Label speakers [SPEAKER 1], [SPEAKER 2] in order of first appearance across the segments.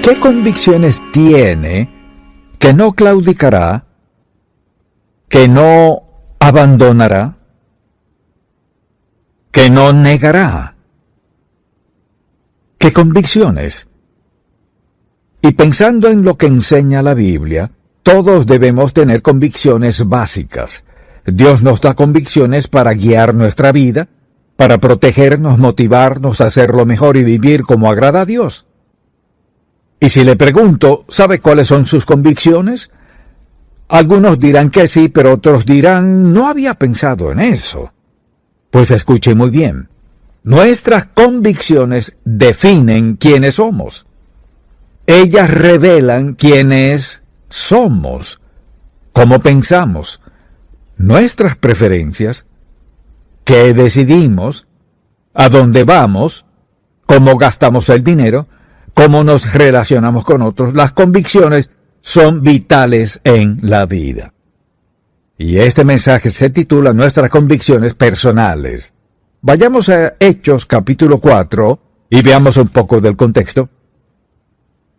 [SPEAKER 1] ¿Qué convicciones tiene que no claudicará, que no abandonará, que no negará? ¿Qué convicciones? Y pensando en lo que enseña la Biblia, todos debemos tener convicciones básicas. Dios nos da convicciones para guiar nuestra vida, para protegernos, motivarnos a hacerlo mejor y vivir como agrada a Dios. Y si le pregunto, ¿sabe cuáles son sus convicciones? Algunos dirán que sí, pero otros dirán, no había pensado en eso. Pues escuche muy bien. Nuestras convicciones definen quiénes somos. Ellas revelan quiénes somos, cómo pensamos, nuestras preferencias, qué decidimos, a dónde vamos, cómo gastamos el dinero, cómo nos relacionamos con otros. Las convicciones son vitales en la vida. Y este mensaje se titula Nuestras convicciones personales. Vayamos a Hechos capítulo 4 y veamos un poco del contexto.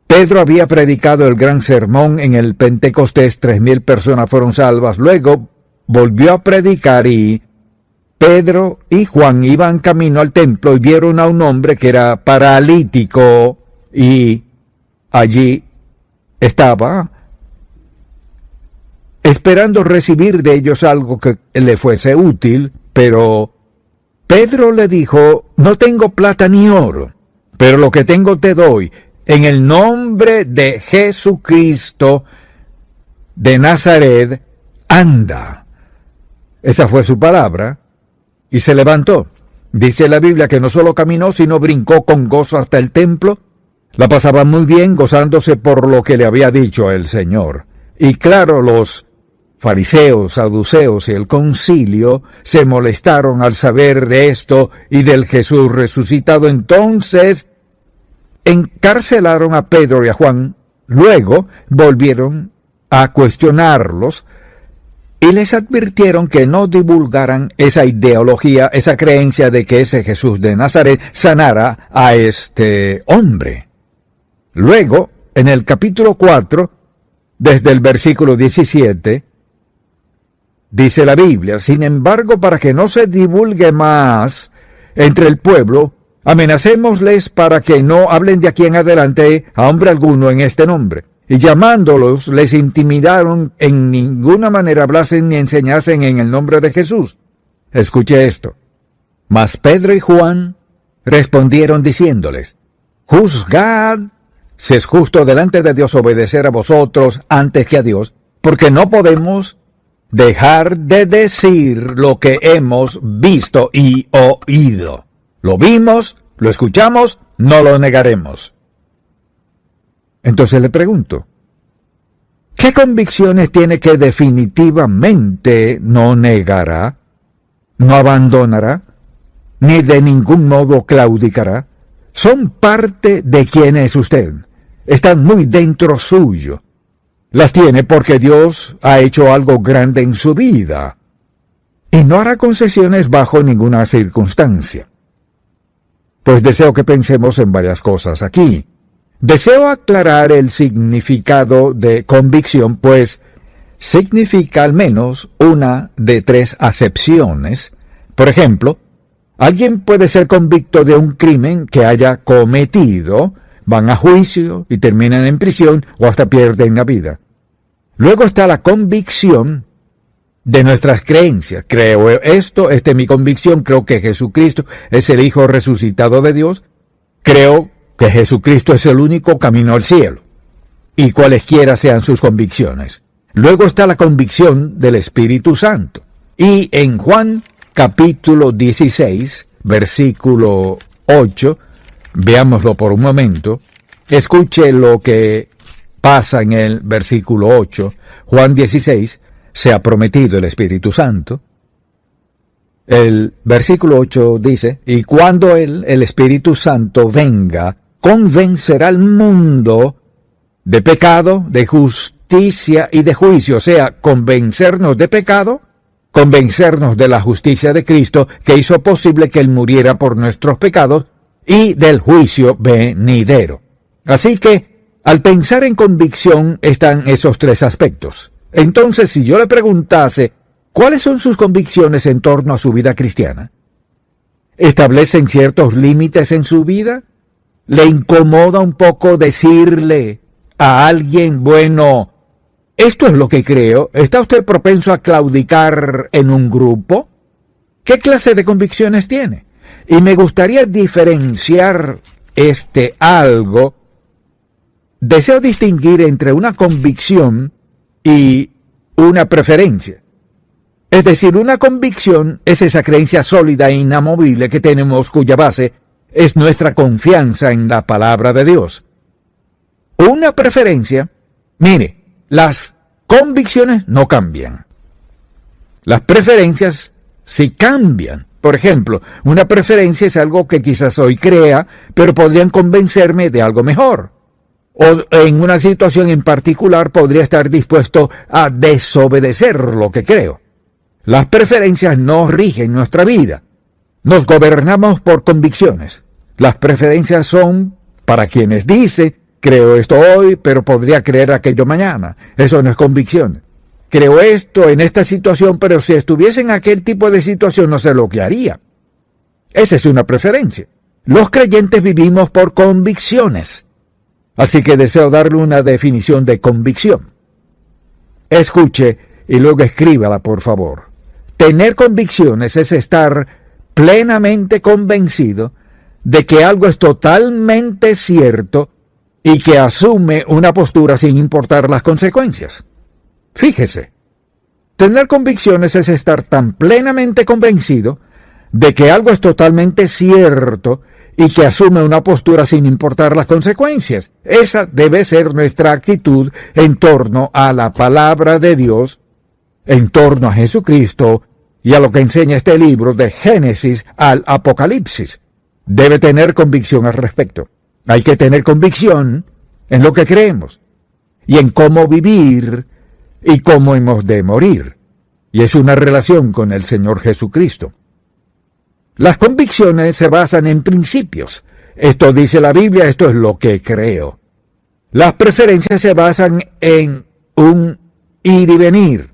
[SPEAKER 1] Pedro había predicado el gran sermón en el Pentecostés, 3,000 personas fueron salvas. Luego volvió a predicar y Pedro y Juan iban camino al templo y vieron a un hombre que era paralítico y allí estaba esperando recibir de ellos algo que le fuese útil, pero Pedro le dijo, no tengo plata ni oro, pero lo que tengo te doy. En el nombre de Jesucristo de Nazaret, anda. Esa fue su palabra, y se levantó. Dice la Biblia que no solo caminó, sino brincó con gozo hasta el templo. La pasaba muy bien, gozándose por lo que le había dicho el Señor. Y claro, los fariseos, saduceos y el concilio se molestaron al saber de esto y del Jesús resucitado. Entonces encarcelaron a Pedro y a Juan, luego volvieron a cuestionarlos y les advirtieron que no divulgaran esa ideología, esa creencia de que ese Jesús de Nazaret sanara a este hombre. Luego, en el capítulo 4, desde el versículo 17, dice la Biblia, sin embargo, para que no se divulgue más entre el pueblo, amenacémosles para que no hablen de aquí en adelante a hombre alguno en este nombre. Y llamándolos, les intimidaron, en ninguna manera hablasen ni enseñasen en el nombre de Jesús. Escuche esto. Mas Pedro y Juan respondieron diciéndoles, juzgad si es justo delante de Dios obedecer a vosotros antes que a Dios, porque no podemos dejar de decir lo que hemos visto y oído. Lo vimos, lo escuchamos, no lo negaremos. Entonces le pregunto, ¿qué convicciones tiene que definitivamente no negará, no abandonará, ni de ningún modo claudicará? Son parte de quién es usted. Están muy dentro suyo. Las tiene porque Dios ha hecho algo grande en su vida y no hará concesiones bajo ninguna circunstancia. Pues deseo que pensemos en varias cosas aquí. Deseo aclarar el significado de convicción, pues significa al menos una de 3 acepciones. Por ejemplo, alguien puede ser convicto de un crimen que haya cometido, van a juicio y terminan en prisión o hasta pierden la vida. Luego está la convicción de nuestras creencias. Creo esto, esta es mi convicción, creo que Jesucristo es el Hijo resucitado de Dios, creo que Jesucristo es el único camino al cielo, y cualesquiera sean sus convicciones. Luego está la convicción del Espíritu Santo. Y en Juan capítulo 16, versículo 8, veámoslo por un momento, escuche lo que pasa en el versículo 8, Juan 16, se ha prometido el Espíritu Santo. El versículo 8 dice, y cuando Él, el Espíritu Santo, venga, convencerá al mundo de pecado, de justicia y de juicio. O sea, convencernos de pecado, convencernos de la justicia de Cristo, que hizo posible que Él muriera por nuestros pecados, y del juicio venidero. Así que Al pensar en convicción están esos tres aspectos. Entonces, si yo le preguntase, ¿cuáles son sus convicciones en torno a su vida cristiana? ¿Establecen ciertos límites en su vida? ¿Le incomoda un poco decirle a alguien, bueno, esto es lo que creo? ¿Está usted propenso a claudicar en un grupo? ¿Qué clase de convicciones tiene? Y me gustaría diferenciar algo. Deseo distinguir entre una convicción y una preferencia. Es decir, una convicción es esa creencia sólida e inamovible que tenemos cuya base es nuestra confianza en la palabra de Dios. Una preferencia, mire, las convicciones no cambian. Las preferencias sí cambian. Por ejemplo, una preferencia es algo que quizás hoy crea, pero podrían convencerme de algo mejor. O en una situación en particular podría estar dispuesto a desobedecer lo que creo. Las preferencias no rigen nuestra vida. Nos gobernamos por convicciones. Las preferencias son para quienes dicen, creo esto hoy, pero podría creer aquello mañana. Eso no es convicción. Creo esto en esta situación, pero si estuviese en aquel tipo de situación no sé lo que haría. Esa es una preferencia. Los creyentes vivimos por convicciones. Así que deseo darle una definición de convicción. Escuche y luego escríbala, por favor. Tener convicciones es estar plenamente convencido de que algo es totalmente cierto y que asume una postura sin importar las consecuencias. Fíjese, tener convicciones es estar tan plenamente convencido de que algo es totalmente cierto y que asume una postura sin importar las consecuencias. Esa debe ser nuestra actitud en torno a la palabra de Dios, en torno a Jesucristo y a lo que enseña este libro de Génesis al Apocalipsis. Debe tener convicción al respecto. Hay que tener convicción en lo que creemos y en cómo vivir y cómo hemos de morir. Y es una relación con el Señor Jesucristo. Las convicciones se basan en principios. Esto dice la Biblia, esto es lo que creo. Las preferencias se basan en un ir y venir.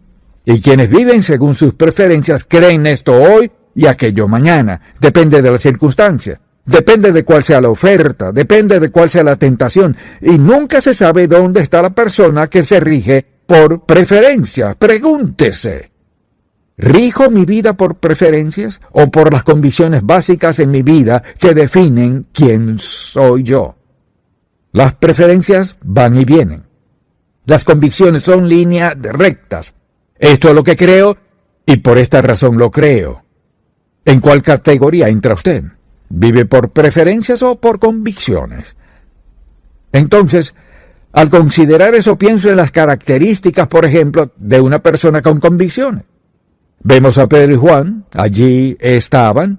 [SPEAKER 1] Y quienes viven según sus preferencias creen esto hoy y aquello mañana. Depende de la circunstancia. Depende de cuál sea la oferta. Depende de cuál sea la tentación. Y nunca se sabe dónde está la persona que se rige por preferencias. Pregúntese. ¿Rijo mi vida por preferencias o por las convicciones básicas en mi vida que definen quién soy yo? Las preferencias van y vienen. Las convicciones son líneas rectas. Esto es lo que creo y por esta razón lo creo. ¿En cuál categoría entra usted? ¿Vive por preferencias o por convicciones? Entonces, al considerar eso, pienso en las características, por ejemplo, de una persona con convicciones. Vemos a Pedro y Juan, allí estaban,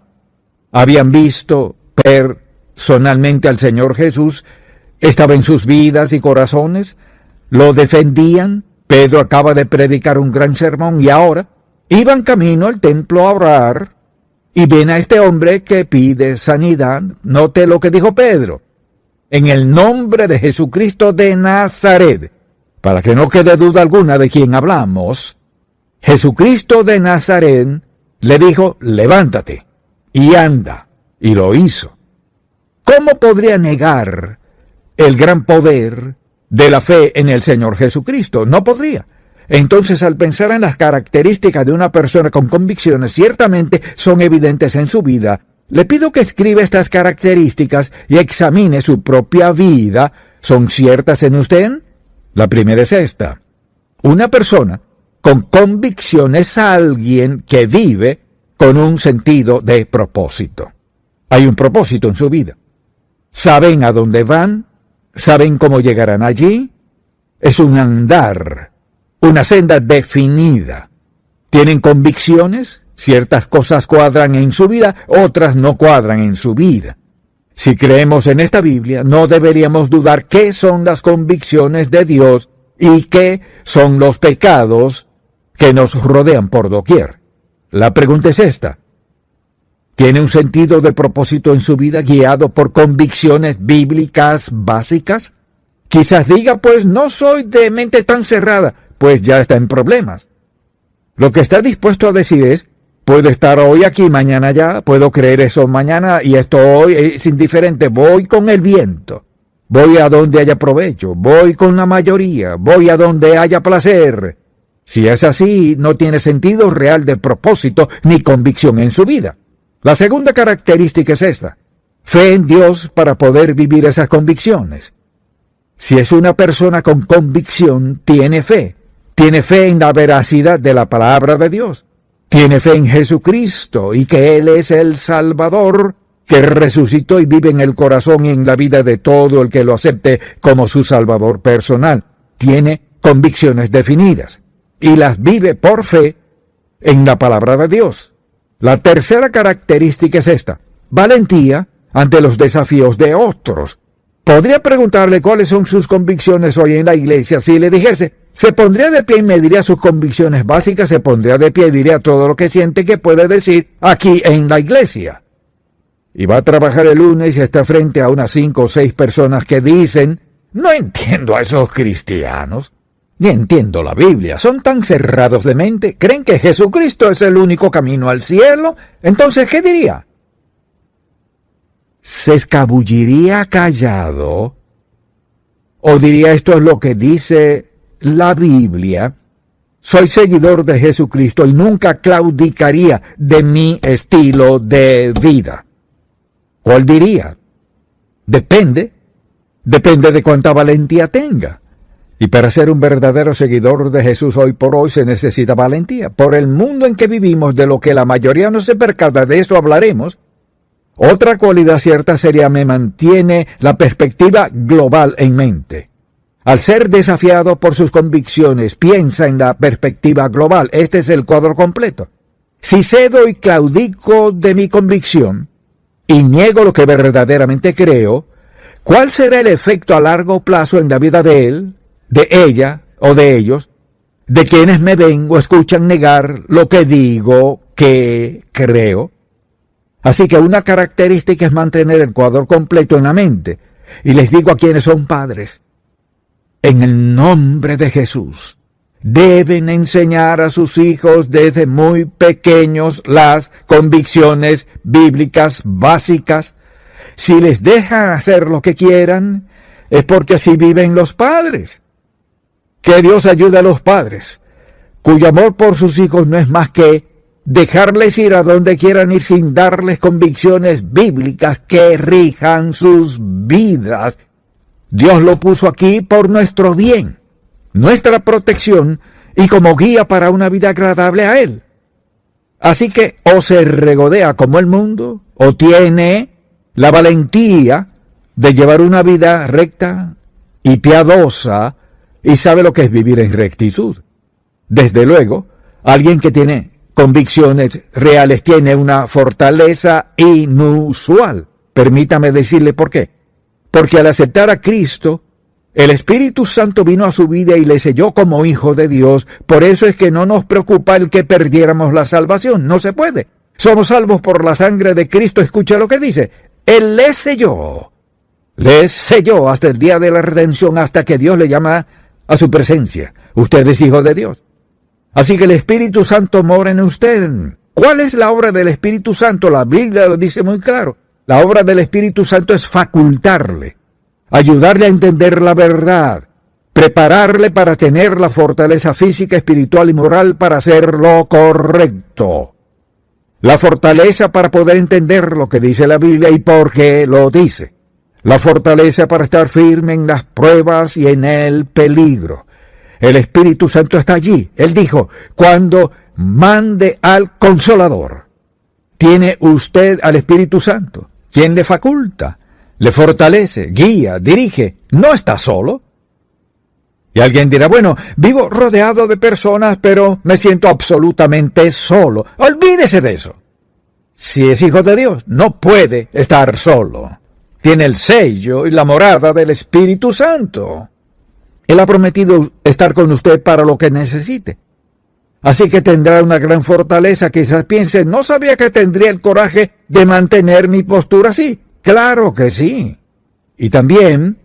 [SPEAKER 1] habían visto personalmente al Señor Jesús, estaba en sus vidas y corazones, lo defendían. Pedro acaba de predicar un gran sermón y ahora iban camino al templo a orar y ven a este hombre que pide sanidad. Note lo que dijo Pedro: en el nombre de Jesucristo de Nazaret, para que no quede duda alguna de quién hablamos. Jesucristo de Nazaret le dijo, levántate y anda, y lo hizo. ¿Cómo podría negar el gran poder de la fe en el Señor Jesucristo? No podría. Entonces, al pensar en las características de una persona con convicciones, ciertamente son evidentes en su vida. Le pido que escriba estas características y examine su propia vida. ¿Son ciertas en usted? La primera es esta. Una persona con convicción es alguien que vive con un sentido de propósito. Hay un propósito en su vida. Saben a dónde van, saben cómo llegarán allí. Es un andar, una senda definida. Tienen convicciones, ciertas cosas cuadran en su vida, otras no cuadran en su vida. Si creemos en esta Biblia, no deberíamos dudar qué son las convicciones de Dios y qué son los pecados que nos rodean por doquier. La pregunta es esta: ¿tiene un sentido de propósito en su vida guiado por convicciones bíblicas básicas? Quizás diga, pues no soy de mente tan cerrada, pues ya está en problemas. Lo que está dispuesto a decir es, puedo estar hoy aquí, mañana allá, puedo creer eso mañana y esto hoy es indiferente, voy con el viento, voy a donde haya provecho, voy con la mayoría, voy a donde haya placer. Si es así, no tiene sentido real de propósito ni convicción en su vida. La segunda característica es esta: fe en Dios para poder vivir esas convicciones. Si es una persona con convicción, tiene fe en la veracidad de la palabra de Dios, tiene fe en Jesucristo y que Él es el Salvador, que resucitó y vive en el corazón y en la vida de todo el que lo acepte como su Salvador personal. Tiene convicciones definidas y las vive por fe en la palabra de Dios. La tercera característica es esta: valentía ante los desafíos de otros. Podría preguntarle cuáles son sus convicciones hoy en la iglesia. Si le dijese, se pondría de pie y me diría sus convicciones básicas, se pondría de pie y diría todo lo que siente que puede decir aquí en la iglesia. Y va a trabajar el lunes y está frente a unas 5 o 6 personas que dicen, no entiendo a esos cristianos, ni entiendo la Biblia, son tan cerrados de mente, creen que Jesucristo es el único camino al cielo. Entonces, ¿qué diría? ¿Se escabulliría callado? ¿O diría, esto es lo que dice la Biblia? Soy seguidor de Jesucristo y nunca claudicaría de mi estilo de vida. ¿Cuál diría? Depende de cuánta valentía tenga. Y para ser un verdadero seguidor de Jesús hoy por hoy se necesita valentía. Por el mundo en que vivimos, de lo que la mayoría no se percata, de eso hablaremos. Otra cualidad cierta sería me mantiene la perspectiva global en mente. Al ser desafiado por sus convicciones, piensa en la perspectiva global. Este es el cuadro completo. Si cedo y claudico de mi convicción y niego lo que verdaderamente creo, ¿cuál será el efecto a largo plazo en la vida de él, de ella o de ellos, de quienes me ven o escuchan negar lo que digo que creo? Así que una característica es mantener el cuadro completo en la mente. Y les digo a quienes son padres, en el nombre de Jesús, deben enseñar a sus hijos desde muy pequeños las convicciones bíblicas básicas. Si les dejan hacer lo que quieran, es porque así viven los padres. Que Dios ayude a los padres, cuyo amor por sus hijos no es más que dejarles ir a donde quieran ir sin darles convicciones bíblicas que rijan sus vidas. Dios lo puso aquí por nuestro bien, nuestra protección y como guía para una vida agradable a Él. Así que o se regodea como el mundo, o tiene la valentía de llevar una vida recta y piadosa y sabe lo que es vivir en rectitud. Desde luego, alguien que tiene convicciones reales tiene una fortaleza inusual. Permítame decirle por qué. Porque al aceptar a Cristo, el Espíritu Santo vino a su vida y le selló como hijo de Dios. Por eso es que no nos preocupa el que perdiéramos la salvación. No se puede. Somos salvos por la sangre de Cristo. Escucha lo que dice. Él le selló. Le selló hasta el día de la redención, hasta que Dios le llama a su presencia. Usted es hijo de Dios. Así que el Espíritu Santo mora en usted. ¿Cuál es la obra del Espíritu Santo? La Biblia lo dice muy claro. La obra del Espíritu Santo es facultarle, ayudarle a entender la verdad, prepararle para tener la fortaleza física, espiritual y moral para hacer lo correcto. La fortaleza para poder entender lo que dice la Biblia y por qué lo dice. La fortaleza para estar firme en las pruebas y en el peligro. El Espíritu Santo está allí. Él dijo, cuando mande al Consolador. Tiene usted al Espíritu Santo, quien le faculta, le fortalece, guía, dirige. No está solo. Y alguien dirá, bueno, vivo rodeado de personas, pero me siento absolutamente solo. Olvídese de eso. Si es hijo de Dios, no puede estar solo. Tiene el sello y la morada del Espíritu Santo. Él ha prometido estar con usted para lo que necesite. Así que tendrá una gran fortaleza. Quizás piense, no sabía que tendría el coraje de mantener mi postura así. Claro que sí. Y también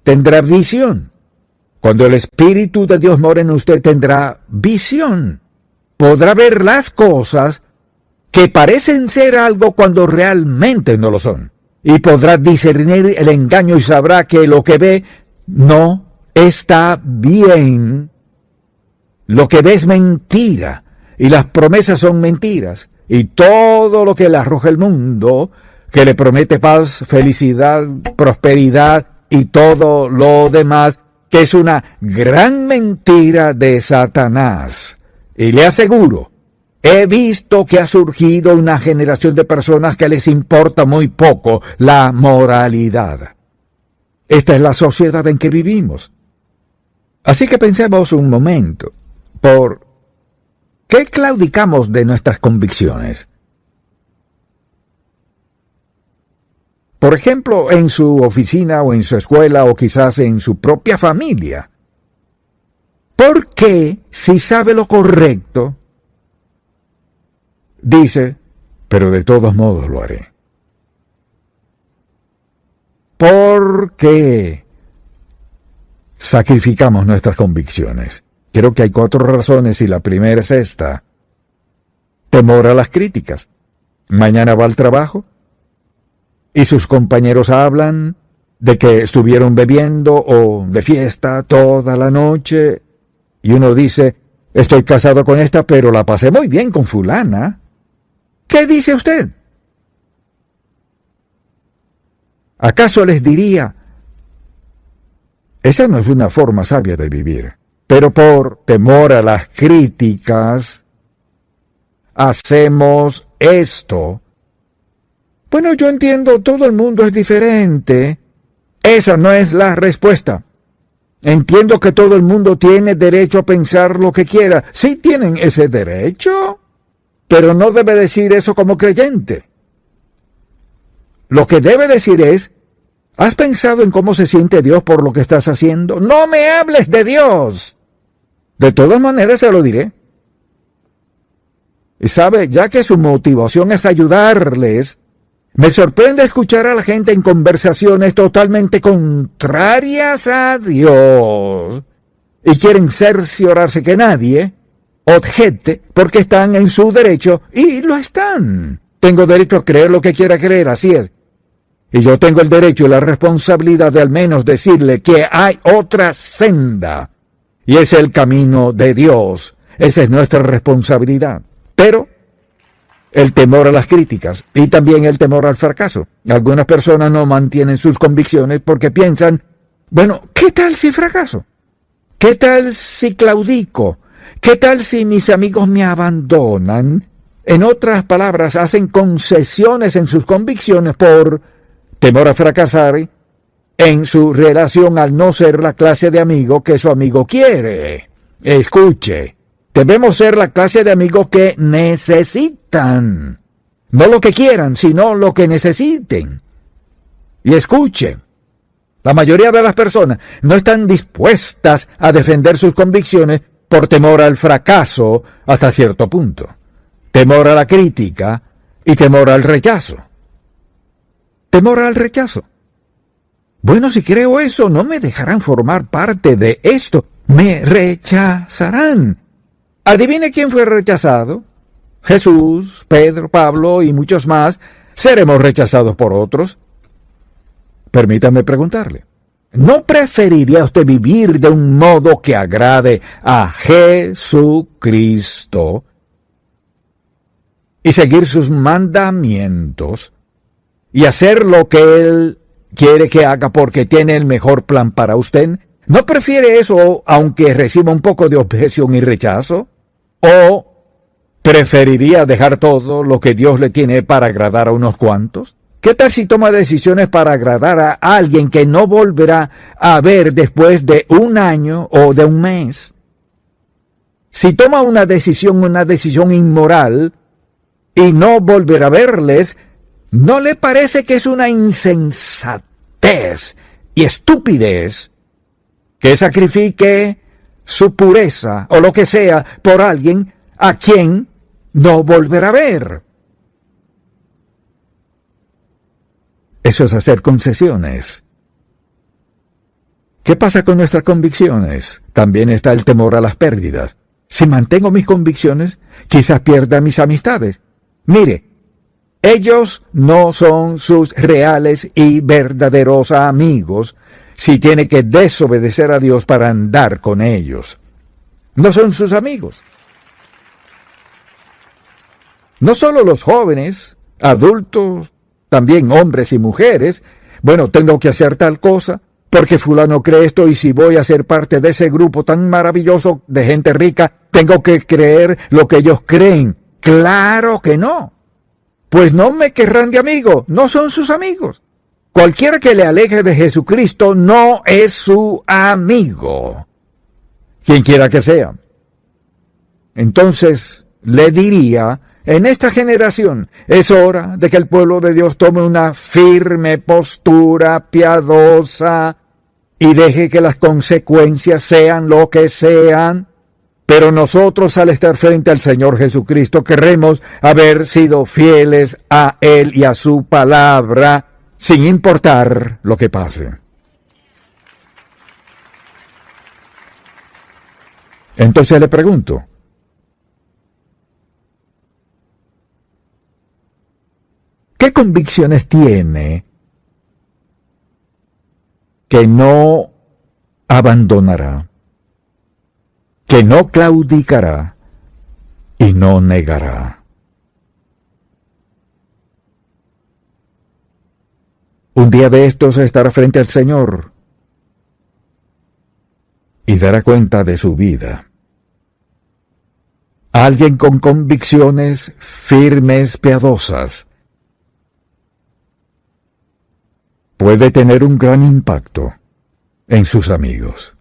[SPEAKER 1] tendrá visión. Cuando el Espíritu de Dios mora en usted, tendrá visión. Podrá ver las cosas que parecen ser algo cuando realmente no lo son. Y podrá discernir el engaño y sabrá que lo que ve no está bien. Lo que ve es mentira y las promesas son mentiras. Y todo lo que le arroja el mundo, que le promete paz, felicidad, prosperidad y todo lo demás, que es una gran mentira de Satanás. Y le aseguro, he visto que ha surgido una generación de personas que les importa muy poco la moralidad. Esta es la sociedad en que vivimos. Así que pensemos un momento, ¿por qué claudicamos de nuestras convicciones? Por ejemplo, en su oficina o en su escuela o quizás en su propia familia. ¿Por qué, si sabe lo correcto, dice, pero de todos modos lo haré? ¿Por qué sacrificamos nuestras convicciones? Creo que hay 4 razones y la primera es esta. Temor a las críticas. Mañana va al trabajo y sus compañeros hablan de que estuvieron bebiendo o de fiesta toda la noche y uno dice, estoy casado con esta, pero la pasé muy bien con fulana. ¿Qué dice usted? ¿Acaso les diría, esa no es una forma sabia de vivir, pero por temor a las críticas, hacemos esto? Bueno, yo entiendo, todo el mundo es diferente. Esa no es la respuesta. Entiendo que todo el mundo tiene derecho a pensar lo que quiera. Sí tienen ese derecho, pero no debe decir eso como creyente. Lo que debe decir es, ¿has pensado en cómo se siente Dios por lo que estás haciendo? No me hables de Dios. De todas maneras se lo diré. Y sabe, ya que su motivación es ayudarles, me sorprende escuchar a la gente en conversaciones totalmente contrarias a Dios y quieren cerciorarse que nadie objete porque están en su derecho y lo están. Tengo derecho a creer lo que quiera creer, así es. Y yo tengo el derecho y la responsabilidad de al menos decirle que hay otra senda y es el camino de Dios. Esa es nuestra responsabilidad. Pero el temor a las críticas y también el temor al fracaso. Algunas personas no mantienen sus convicciones porque piensan, bueno, ¿qué tal si fracaso? ¿Qué tal si claudico? ¿Qué tal si mis amigos me abandonan? En otras palabras, hacen concesiones en sus convicciones por temor a fracasar en su relación al no ser la clase de amigo que su amigo quiere. Escuche. Debemos ser la clase de amigos que necesitan. No lo que quieran, sino lo que necesiten. Y escuchen, la mayoría de las personas no están dispuestas a defender sus convicciones por temor al fracaso hasta cierto punto. Temor a la crítica y temor al rechazo. Temor al rechazo. Bueno, si creo eso, no me dejarán formar parte de esto. Me rechazarán. Adivine quién fue rechazado. Jesús, Pedro, Pablo y muchos más. ¿Seremos rechazados por otros? Permítame preguntarle. ¿No preferiría usted vivir de un modo que agrade a Jesucristo y seguir sus mandamientos y hacer lo que Él quiere que haga porque tiene el mejor plan para usted? ¿No prefiere eso aunque reciba un poco de objeción y rechazo? ¿O preferiría dejar todo lo que Dios le tiene para agradar a unos cuantos? ¿Qué tal si toma decisiones para agradar a alguien que no volverá a ver después de un año o de un mes? Si toma una decisión inmoral y no volverá a verles, ¿no le parece que es una insensatez y estupidez que sacrifique su pureza o lo que sea por alguien a quien no volverá a ver? Eso es hacer concesiones. ¿Qué pasa con nuestras convicciones? También está el temor a las pérdidas. Si mantengo mis convicciones, quizás pierda mis amistades. Mire, ellos no son sus reales y verdaderos amigos si tiene que desobedecer a Dios para andar con ellos. No son sus amigos. No solo los jóvenes, adultos, también hombres y mujeres. Bueno, tengo que hacer tal cosa porque fulano cree esto y si voy a ser parte de ese grupo tan maravilloso de gente rica, tengo que creer lo que ellos creen. ¡Claro que no! Pues no me querrán de amigo, no son sus amigos. Cualquiera que le aleje de Jesucristo no es su amigo, quien quiera que sea. Entonces, le diría, en esta generación es hora de que el pueblo de Dios tome una firme postura piadosa y deje que las consecuencias sean lo que sean. Pero nosotros, al estar frente al Señor Jesucristo, queremos haber sido fieles a Él y a su palabra, sin importar lo que pase. Entonces le pregunto, ¿qué convicciones tiene que no abandonará, que no claudicará y no negará? Un día de estos estará frente al Señor y dará cuenta de su vida. Alguien con convicciones firmes, piadosas, puede tener un gran impacto en sus amigos,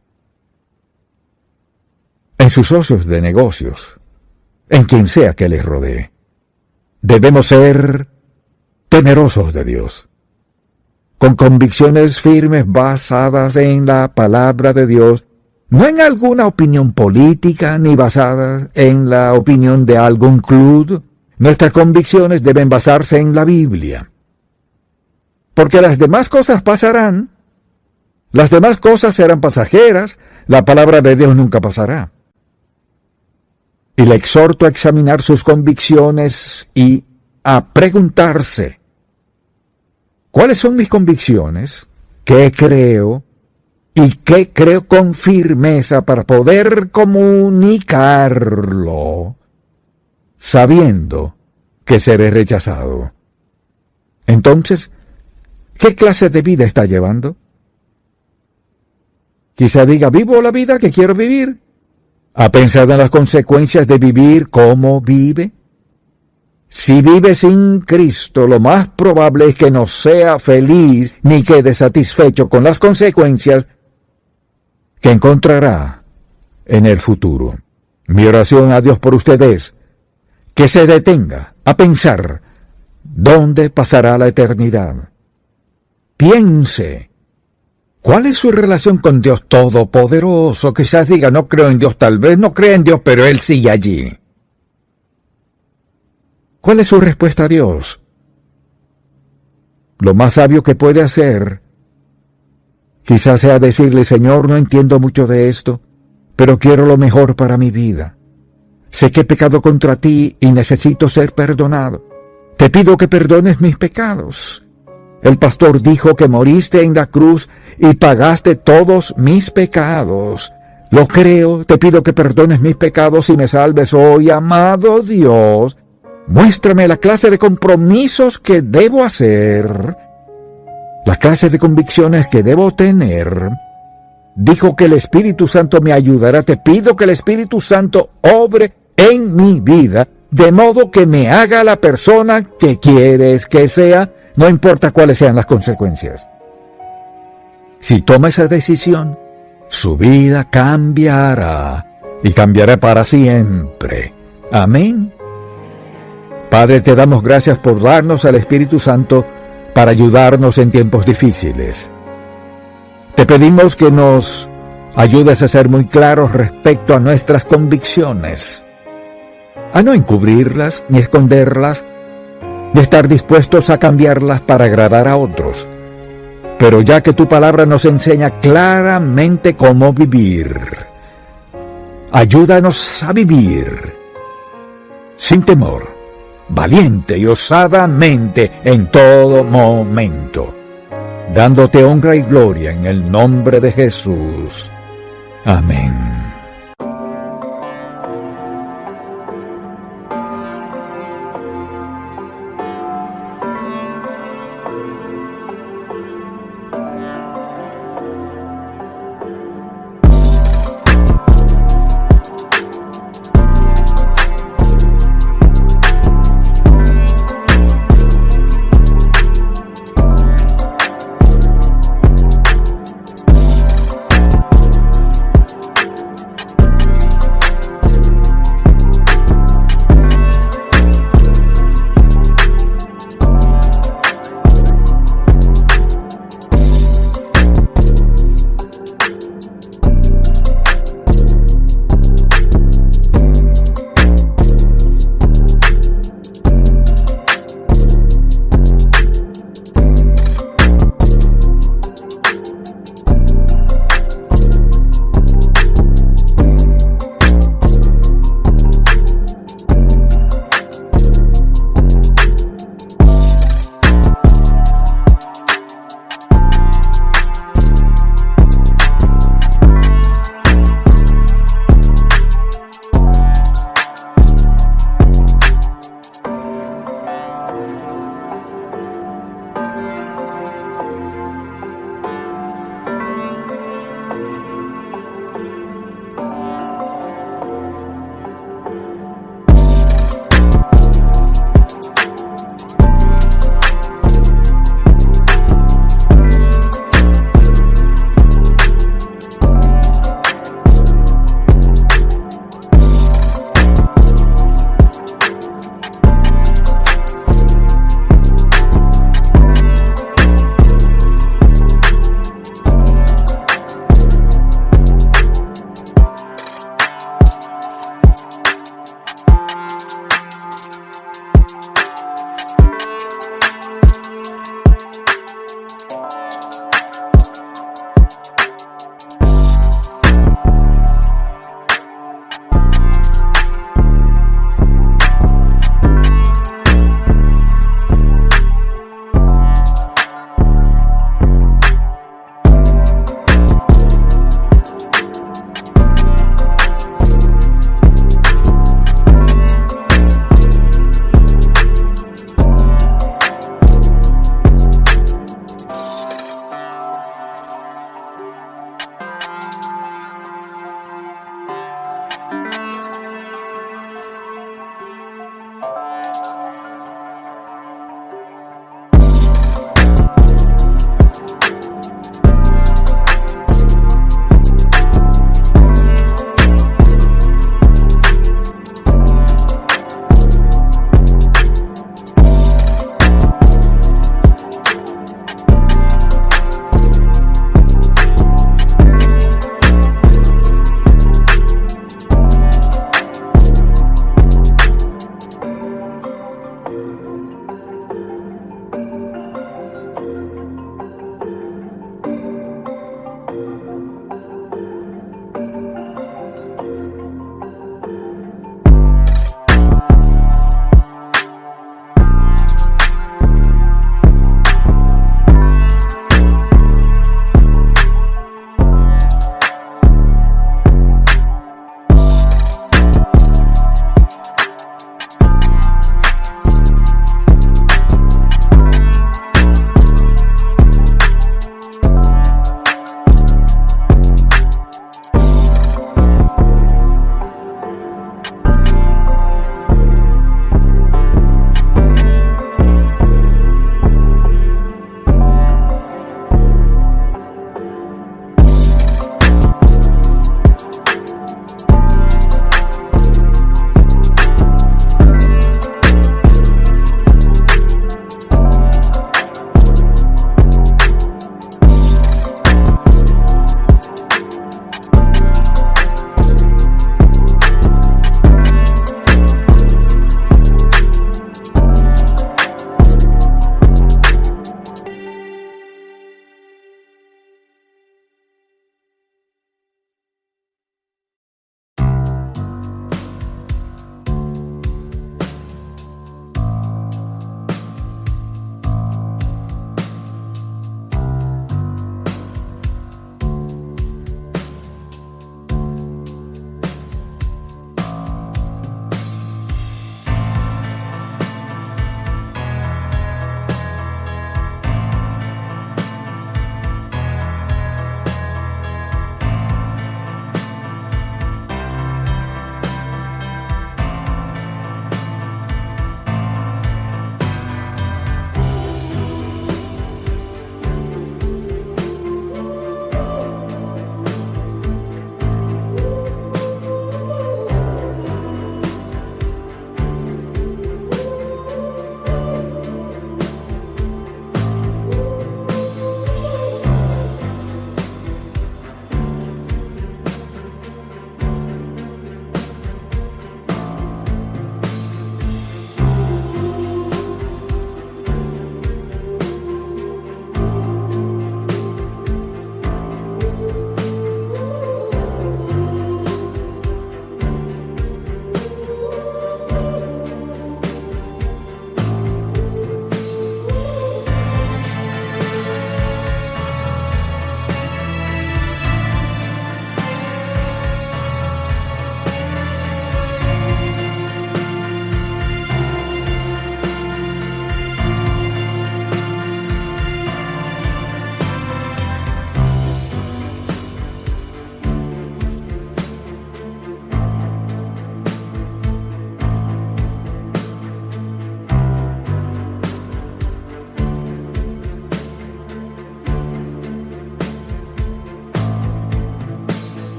[SPEAKER 1] en sus socios de negocios, en quien sea que les rodee. Debemos ser temerosos de Dios, con convicciones firmes basadas en la palabra de Dios, no en alguna opinión política ni basadas en la opinión de algún club. Nuestras convicciones deben basarse en la Biblia. Porque las demás cosas pasarán, las demás cosas serán pasajeras, la palabra de Dios nunca pasará. Y le exhorto a examinar sus convicciones y a preguntarse, ¿cuáles son mis convicciones? ¿Qué creo? ¿Y qué creo con firmeza para poder comunicarlo, sabiendo que seré rechazado? Entonces, ¿qué clase de vida está llevando? Quizá diga, ¿vivo la vida que quiero vivir? ¿Ha pensado en las consecuencias de vivir como vive? Si vive sin Cristo, lo más probable es que no sea feliz ni quede satisfecho con las consecuencias que encontrará en el futuro. Mi oración a Dios por usted es que se detenga a pensar dónde pasará la eternidad. Piense, ¿cuál es su relación con Dios Todopoderoso? Quizás diga, no creo en Dios, tal vez no cree en Dios, pero Él sigue allí. ¿Cuál es su respuesta a Dios? Lo más sabio que puede hacer, quizás sea decirle, Señor, no entiendo mucho de esto, pero quiero lo mejor para mi vida. Sé que he pecado contra ti y necesito ser perdonado. Te pido que perdones mis pecados. El pastor dijo que moriste en la cruz y pagaste todos mis pecados. Lo creo, te pido que perdones mis pecados y me salves hoy, amado Dios. Muéstrame la clase de compromisos que debo hacer, la clase de convicciones que debo tener. Dijo que el Espíritu Santo me ayudará. Te pido que el Espíritu Santo obre en mi vida, de modo que me haga la persona que quieres que sea, no importa cuáles sean las consecuencias. Si toma esa decisión, su vida cambiará, y cambiará para siempre. Amén. Padre, te damos gracias por darnos al Espíritu Santo para ayudarnos en tiempos difíciles. Te pedimos que nos ayudes a ser muy claros respecto a nuestras convicciones, a no encubrirlas ni esconderlas, ni estar dispuestos a cambiarlas para agradar a otros. Pero ya que tu palabra nos enseña claramente cómo vivir, ayúdanos a vivir sin temor, valiente y osadamente en todo momento, dándote honra y gloria en el nombre de Jesús. Amén.